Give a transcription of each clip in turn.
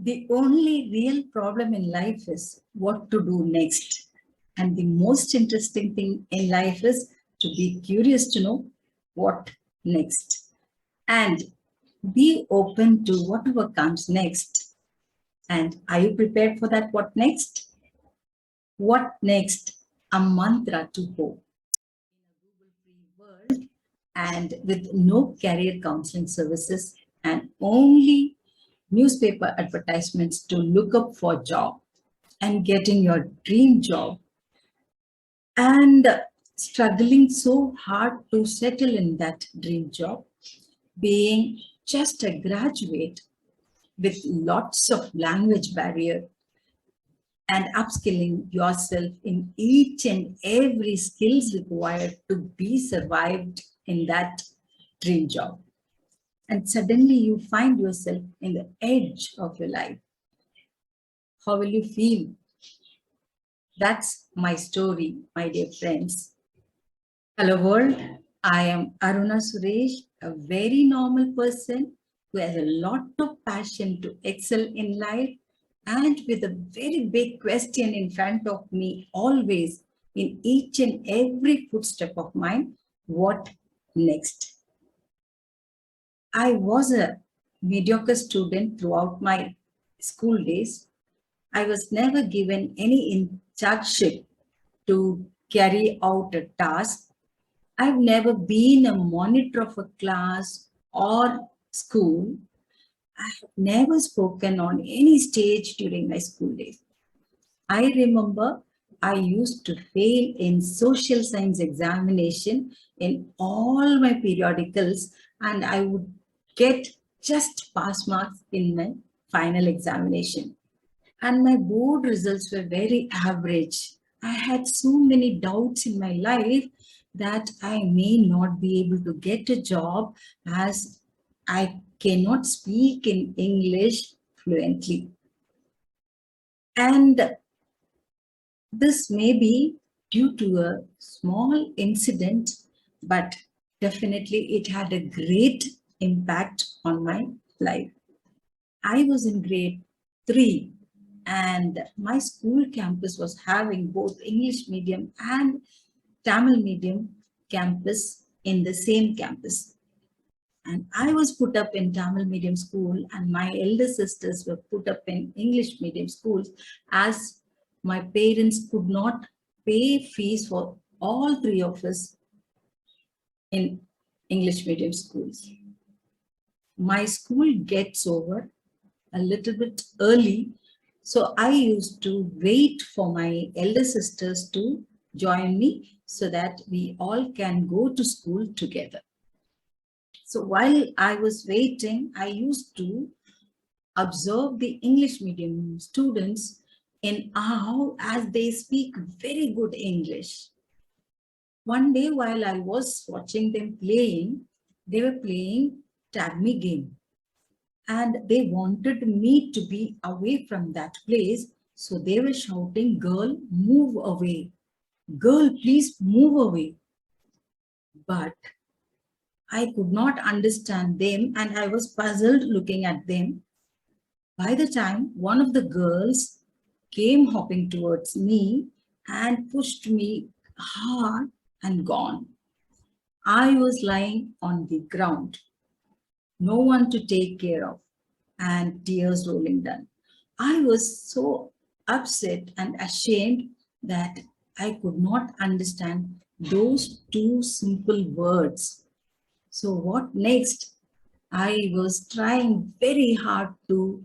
The only real problem in life is what to do next. And the most interesting thing in life is to be curious to know what next. And be open to whatever comes next. And are you prepared for that? What next? What next? A mantra to hope. In a Google-free world and with no career counseling services and only newspaper advertisements to look up for a job and getting your dream job and struggling so hard to settle in that dream job, being just a graduate with lots of language barrier and upskilling yourself in each and every skills required to be survived in that dream job. And suddenly you find yourself in the edge of your life. How will you feel? That's my story, my dear friends. Hello world, I am Aruna Suresh, a very normal person who has a lot of passion to excel in life and with a very big question in front of me always in each and every footstep of mine, what next? I was a mediocre student throughout my school days. I was never given any in chargeship to carry out a task. I've never been a monitor of a class or school. I have never spoken on any stage during my school days. I remember I used to fail in social science examination in all my periodicals, and I would get just pass marks in my final examination. And my board results were very average. I had so many doubts in my life that I may not be able to get a job as I cannot speak in English fluently. And this may be due to a small incident, but definitely it had a great impact on my life. I was in grade 3 and my school campus was having both English medium and Tamil medium campus in the same campus. And I was put up in Tamil medium school and my elder sisters were put up in English medium schools as my parents could not pay fees for all three of us in English medium schools. My school gets over a little bit early, so I used to wait for my elder sisters to join me so that we all can go to school together. So while I was waiting, I used to observe the English medium students in how as they speak very good English. One day while I was watching them playing, they were playing tag me game. And they wanted me to be away from that place. So they were shouting, "Girl, move away. Girl, please move away." But I could not understand them and I was puzzled looking at them. By the time one of the girls came hopping towards me and pushed me hard and gone. I was lying on the ground, no one to take care of, and tears rolling down. I was so upset and ashamed that I could not understand those two simple words. So what next? I was trying very hard to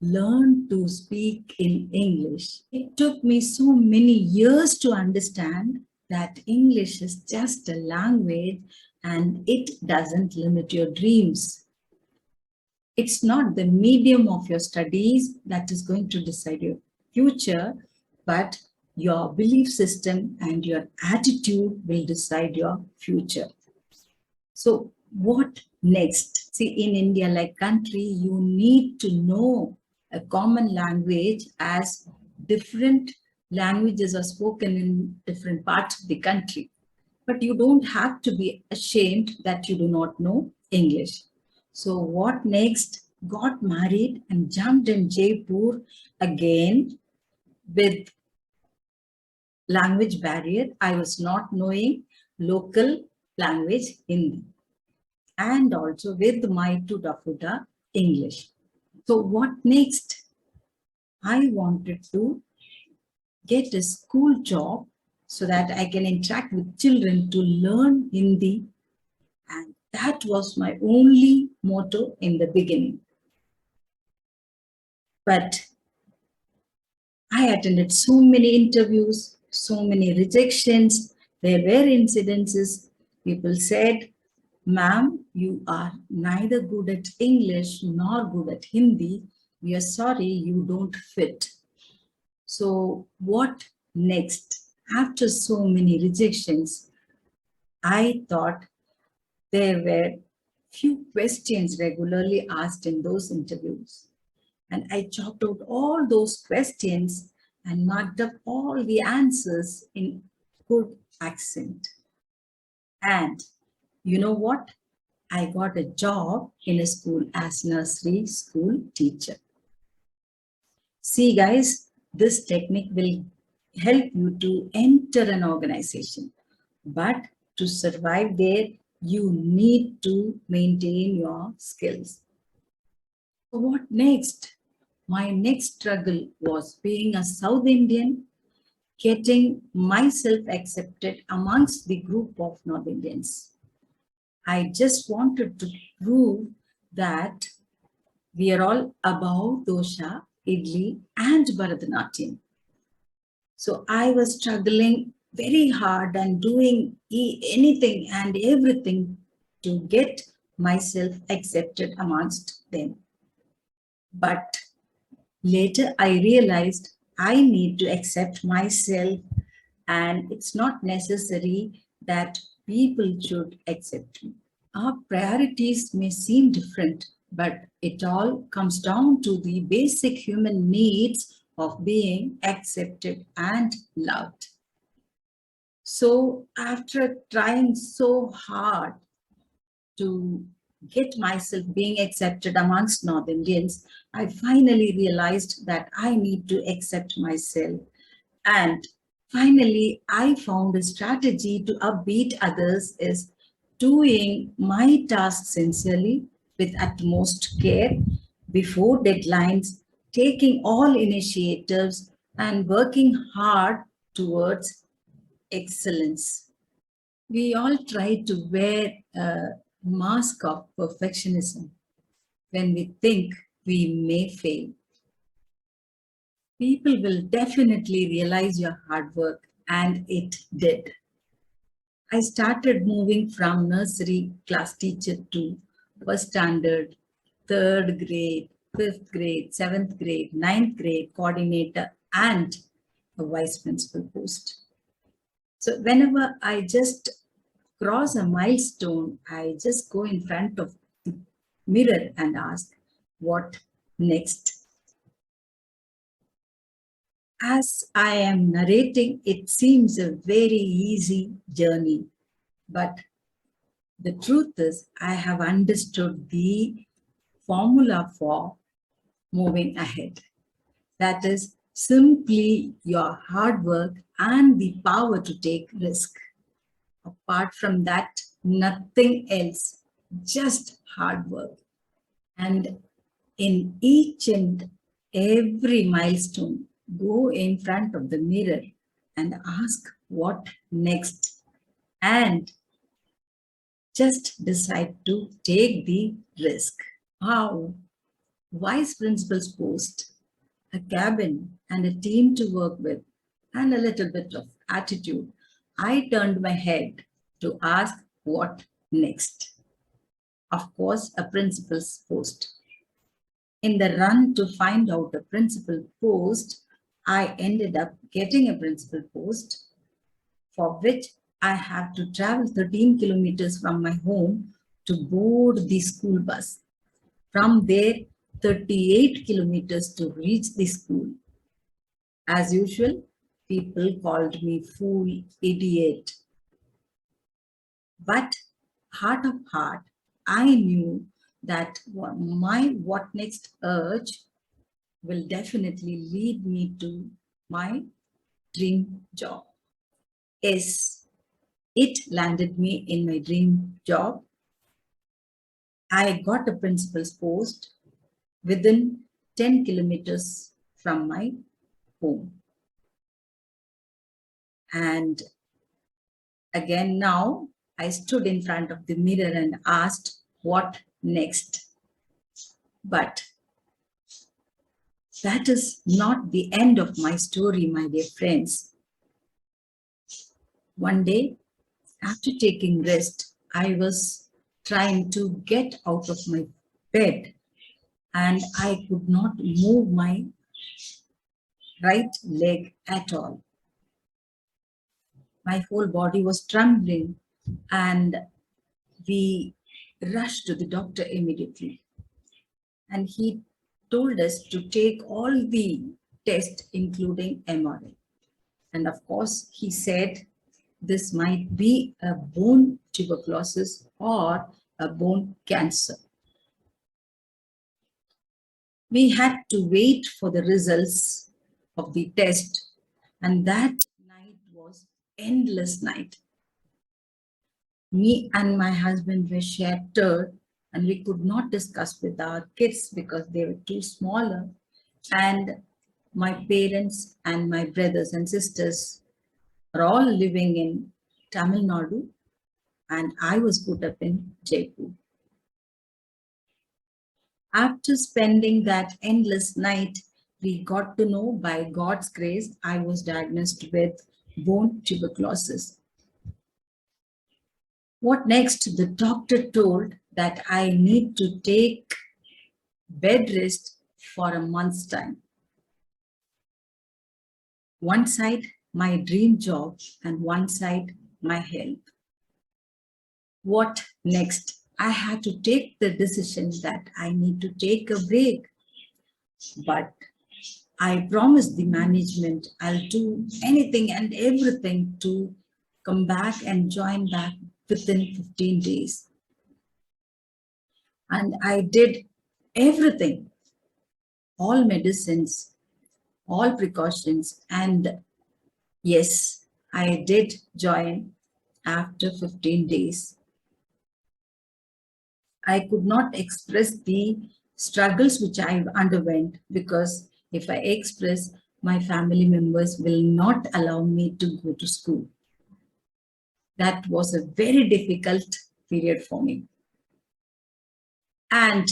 learn to speak in English. It took me so many years to understand that English is just a language and it doesn't limit your dreams. It's not the medium of your studies that is going to decide your future, but your belief system and your attitude will decide your future. So what next? See, in India, like country, you need to know a common language as different languages are spoken in different parts of the country. But you don't have to be ashamed that you do not know English. So what next? got married and jumped in Jaipur again with language barrier. I was not knowing local language Hindi and also with my Tudafuda English. So what next? I wanted to get a school job so that I can interact with children to learn Hindi. And that was my only motto in the beginning. But I attended so many interviews, so many rejections. There were incidences. People said, "Ma'am, you are neither good at English nor good at Hindi. We are sorry, you don't fit." So, what next? After so many rejections, I thought there were few questions regularly asked in those interviews. And I chopped out all those questions and marked up all the answers in good accent. And you know what? I got a job in a school as nursery school teacher. See, guys, this technique will help you to enter an organization. But to survive there, you need to maintain your skills. So what next? My next struggle was being a South Indian, getting myself accepted amongst the group of North Indians. I just wanted to prove that we are all above dosha, idli, and Bharatanatyam. So I was struggling very hard and doing anything and everything to get myself accepted amongst them. But later I realized I need to accept myself, and it's not necessary that people should accept me. Our priorities may seem different, but it all comes down to the basic human needs of being accepted and loved. So, after trying so hard to get myself being accepted amongst North Indians, I finally realized that I need to accept myself. And finally, I found a strategy to upbeat others is doing my task sincerely with utmost care before deadlines, taking all initiatives and working hard towards excellence. We all try to wear a mask of perfectionism when we think we may fail. People will definitely realize your hard work, and it did. I started moving from nursery class teacher to first standard, third grade, fifth grade, seventh grade, ninth grade coordinator, and a vice principal post. So whenever I just cross a milestone, I just go in front of the mirror and ask, what next? As I am narrating, it seems a very easy journey, but the truth is, I have understood the formula for moving ahead. That is simply your hard work and the power to take risk. Apart from that, nothing else, just hard work. And in each and every milestone, go in front of the mirror and ask what next. And just decide to take the risk. How? Vice principal's post, a cabin, and a team to work with, and a little bit of attitude. I turned my head to ask what next. Of course, a principal's post. In the run to find out a principal post, I ended up getting a principal post for which I have to travel 13 kilometers from my home to board the school bus. From there, 38 kilometers to reach the school. As usual, people called me fool, idiot. But heart of heart, I knew that my what next urge will definitely lead me to my dream job. Yes, it landed me in my dream job. I got a principal's post within 10 kilometers from my home. And again, now I stood in front of the mirror and asked, what next? But that is not the end of my story, my dear friends. One day, after taking rest, I was trying to get out of my bed and I could not move my right leg at all. My whole body was trembling and we rushed to the doctor immediately. And he told us to take all the tests, including MRI. And of course, he said this might be a bone tuberculosis or a bone cancer. We had to wait for the results of the test, and that night was endless night. Me and my husband were shattered, and we could not discuss with our kids because they were too smaller. And my parents and my brothers and sisters are all living in Tamil Nadu, and I was put up in Jaipur. After spending that endless night, we got to know by God's grace, I was diagnosed with bone tuberculosis. What next? The doctor told that I need to take bed rest for a month's time. One side, my dream job, and one side, my health. What next? I had to take the decision that I need to take a break. But I promised the management I'll do anything and everything to come back and join back within 15 days. And I did everything, all medicines, all precautions. And yes, I did join after 15 days. I could not express the struggles which I underwent because if I express, my family members will not allow me to go to school. That was a very difficult period for me. And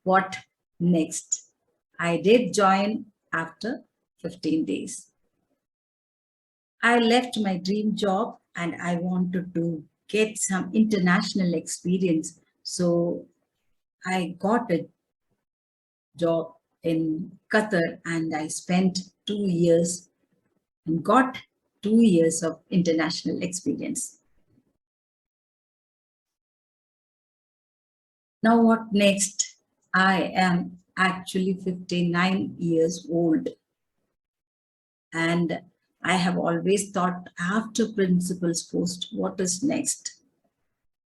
what next? I did join after 15 days. I left my dream job and I wanted to get some international experience. So I got a job in Qatar and I spent 2 years and got 2 years of international experience. Now what next? I am actually 59 years old and I have always thought after principal's post, what is next?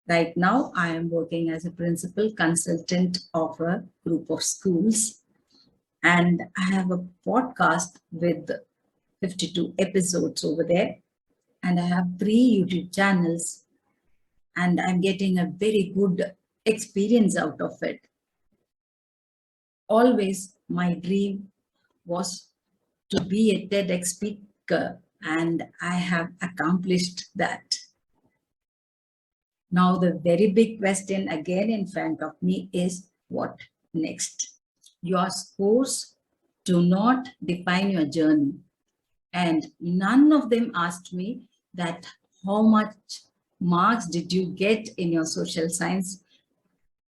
Right now, I am working as a principal consultant of a group of schools and I have a podcast with 52 episodes over there and I have 3 YouTube channels and I'm getting a very good experience out of it. Always my dream was to be a TEDx speaker and I have accomplished that. Now the very big question again in front of me is what next? Your scores do not define your journey. And none of them asked me that how much marks did you get in your social science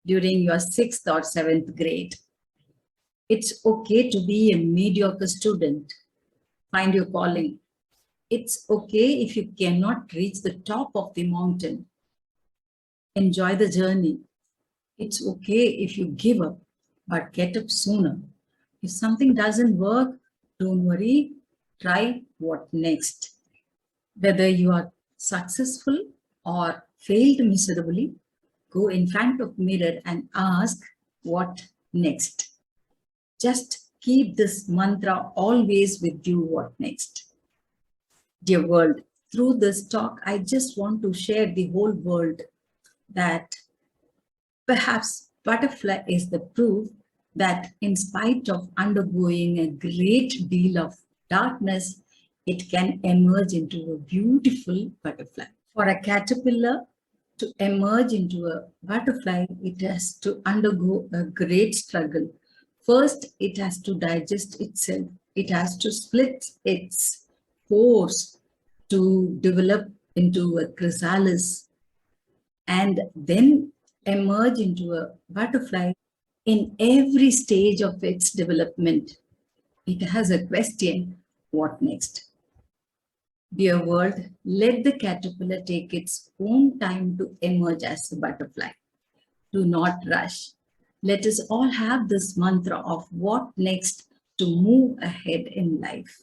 during your 6th or 7th grade. It's okay to be a mediocre student. Find your calling. It's okay if you cannot reach the top of the mountain. Enjoy the journey. It's okay if you give up, but get up sooner. If something doesn't work, don't worry. Try what next. Whether you are successful or failed miserably, go in front of mirror and ask, what next? Just keep this mantra always with you, what next? Dear world, through this talk, I just want to share the whole world that perhaps butterfly is the proof that in spite of undergoing a great deal of darkness, it can emerge into a beautiful butterfly. For a caterpillar to emerge into a butterfly, it has to undergo a great struggle. First, it has to digest itself. It has to split its pores to develop into a chrysalis and then emerge into a butterfly. In every stage of its development, it has a question, what next? Dear world, let the caterpillar take its own time to emerge as a butterfly. Do not rush. Let us all have this mantra of what next to move ahead in life.